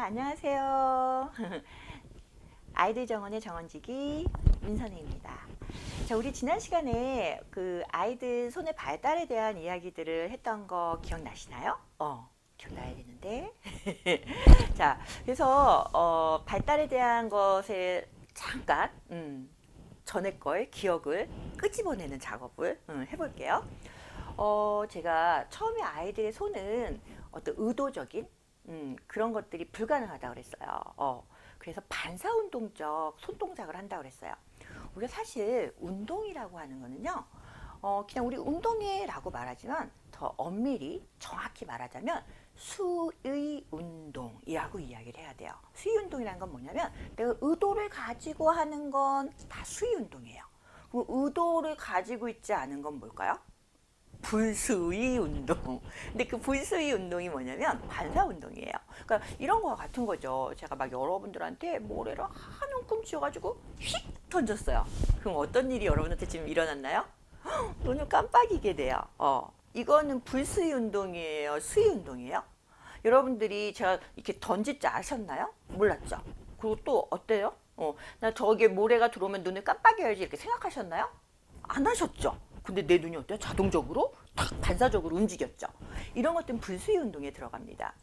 안녕하세요. 아이들 정원의 정원지기 민선혜입니다. 자, 우리 지난 시간에 그 아이들 손의 발달에 대한 이야기들을 했던 거 기억나시나요? 기억나야 되는데. 자, 그래서 발달에 대한 것에 잠깐 전에 거의 기억을 끄집어내는 작업을 해볼게요. 제가 처음에 아이들의 손은 어떤 의도적인 그런 것들이 불가능하다고 그랬어요. 그래서 반사운동적 손동작을 한다고 그랬어요. 우리가 사실 운동이라고 하는 거는요, 그냥 우리 운동해라고 말하지만 더 엄밀히 정확히 말하자면 수의 운동이라고 이야기를 해야 돼요. 수의 운동이라는 건 뭐냐면 내가 의도를 가지고 하는 건 다 수의 운동이에요. 그럼 의도를 가지고 있지 않은 건 뭘까요? 불수의 운동. 근데 그 불수의 운동이 뭐냐면 반사 운동이에요. 그러니까 이런 거와 같은 거죠. 제가 막 여러분들한테 모래를 한 움큼 쥐어가지고 휙 던졌어요. 그럼 어떤 일이 여러분한테 지금 일어났나요? 눈을 깜빡이게 돼요. 이거는 불수의 운동이에요? 수의 운동이에요? 여러분들이 제가 이렇게 던질 줄 아셨나요? 몰랐죠? 그리고 또 어때요? 나 저게 모래가 들어오면 눈을 깜빡여야지 이렇게 생각하셨나요? 안 하셨죠? 근데 내 눈이 어때요? 자동적으로 탁 반사적으로 움직였죠. 이런 것들은 불수의 운동에 들어갑니다.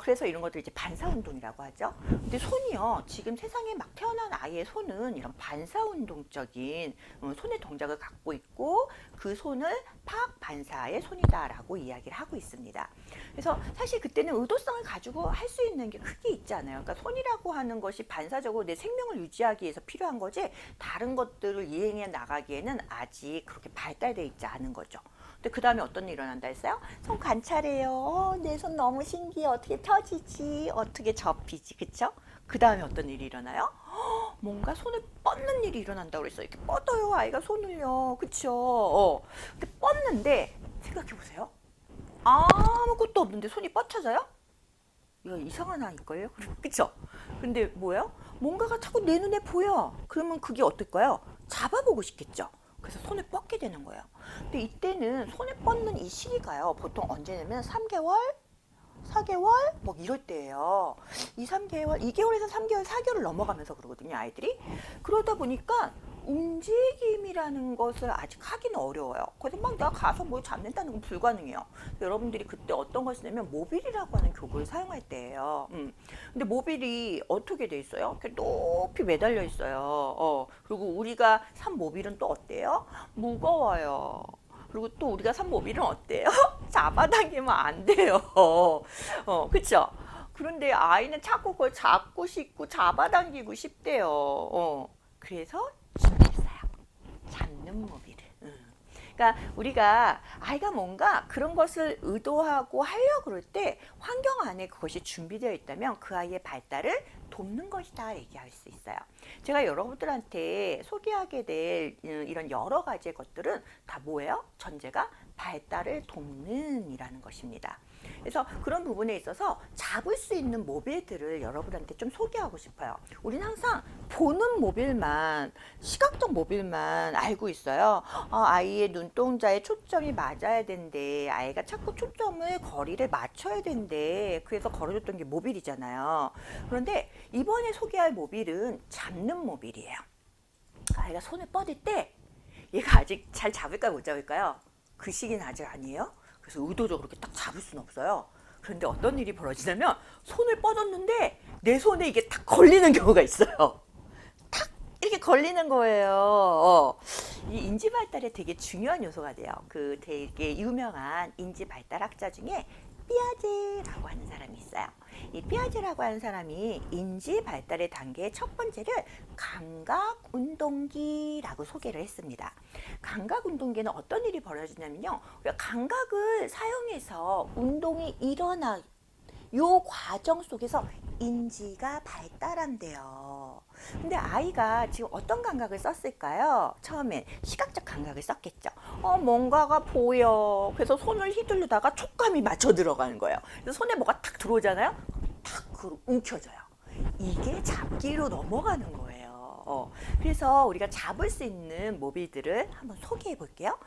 그래서 이런 것들 이제 반사 운동이라고 하죠. 근데 손이요, 지금 세상에 막 태어난 아이의 손은 이런 반사 운동적인 손의 동작을 갖고 있고 그 손을 팍 반사의 손이다라고 이야기를 하고 있습니다. 그래서 사실 그때는 의도성을 가지고 할 수 있는 게 크게 있지 않아요. 그러니까 손이라고 하는 것이 반사적으로 내 생명을 유지하기 위해서 필요한 거지 다른 것들을 이행해 나가기에는 아직 그렇게 발달되어 있지 않은 거죠. 근데 그 다음에 어떤 일이 일어난다 했어요? 손 관찰해요. 내 손 너무 신기해. 어떻게 펴지지? 어떻게 접히지? 그쵸? 그 다음에 어떤 일이 일어나요? 뭔가 손을 뻗는 일이 일어난다고 그랬어요. 이렇게 뻗어요. 아이가 손을요. 그쵸? 근데 뻗는데 생각해보세요. 아무것도 없는데 손이 뻗쳐져요? 이거 이상한 아이일걸요? 그쵸? 근데 뭐예요? 뭔가가 자꾸 내 눈에 보여. 그러면 그게 어떨까요? 잡아보고 싶겠죠? 그래서 손을 뻗게 되는 거예요. 근데 이때는 손을 뻗는 이 시기가요. 보통 언제냐면 3개월, 4개월 뭐 이럴 때예요. 2, 3개월, 2개월에서 3개월, 4개월을 넘어가면서 그러거든요, 아이들이. 그러다 보니까 움직임이라는 것을 아직 하기는 어려워요. 그래서 막 내가 가서 뭘 잡는다는 건 불가능해요. 여러분들이 그때 어떤 걸 쓰냐면 모빌이라고 하는 교구를 사용할 때예요. 근데 모빌이 어떻게 돼 있어요? 이렇게 높이 매달려 있어요. 그리고 우리가 산 모빌은 또 어때요? 무거워요. 그리고 또 우리가 산 모빌은 어때요? 잡아당기면 안 돼요. 그쵸? 그런데 아이는 자꾸 그걸 잡고 싶고 잡아당기고 싶대요. 그래서 준비했어요. 잡는 모빌을. 그러니까 우리가 아이가 뭔가 그런 것을 의도하고 하려고 그럴 때 환경 안에 그것이 준비되어 있다면 그 아이의 발달을 돕는 것이다 얘기할 수 있어요. 제가 여러분들한테 소개하게 될 이런 여러 가지의 것들은 다 뭐예요? 전제가 발달을 돕는 이라는 것입니다. 그래서 그런 부분에 있어서 잡을 수 있는 모빌들을 여러분한테 좀 소개하고 싶어요. 우리는 항상 보는 모빌만, 시각적 모빌만 알고 있어요. 아이의 눈동자에 초점이 맞아야 된대. 아이가 자꾸 초점을 거리를 맞춰야 된대. 그래서 걸어줬던 게 모빌이잖아요. 그런데 이번에 소개할 모빌은 잡는 모빌이에요. 아이가 손을 뻗을 때 얘가 아직 잘 잡을까요, 못 잡을까요? 그 시기는 아직 아니에요. 그래서 의도적으로 이렇게 딱 잡을 수는 없어요. 그런데 어떤 일이 벌어지냐면 손을 뻗었는데 내 손에 이게 탁 걸리는 경우가 있어요. 탁 이렇게 걸리는 거예요. 이 인지 발달에 되게 중요한 요소가 돼요. 그 되게 유명한 인지 발달학자 중에 피아제라고 하는 사람이 있어요. 이 피아제라고 하는 사람이 인지 발달의 단계의 첫 번째를 감각 운동기라고 소개를 했습니다. 감각 운동기는 어떤 일이 벌어지냐면요. 우리가 감각을 사용해서 운동이 일어나 요 과정 속에서 인지가 발달한대요. 근데 아이가 지금 어떤 감각을 썼을까요? 처음엔 시각적 감각을 썼겠죠. 뭔가가 보여. 그래서 손을 휘두르다가 촉감이 맞춰 들어가는 거예요. 그래서 손에 뭐가 탁 들어오잖아요. 탁 움켜져요. 이게 잡기로 넘어가는 거예요. 그래서 우리가 잡을 수 있는 모빌들을 한번 소개해 볼게요.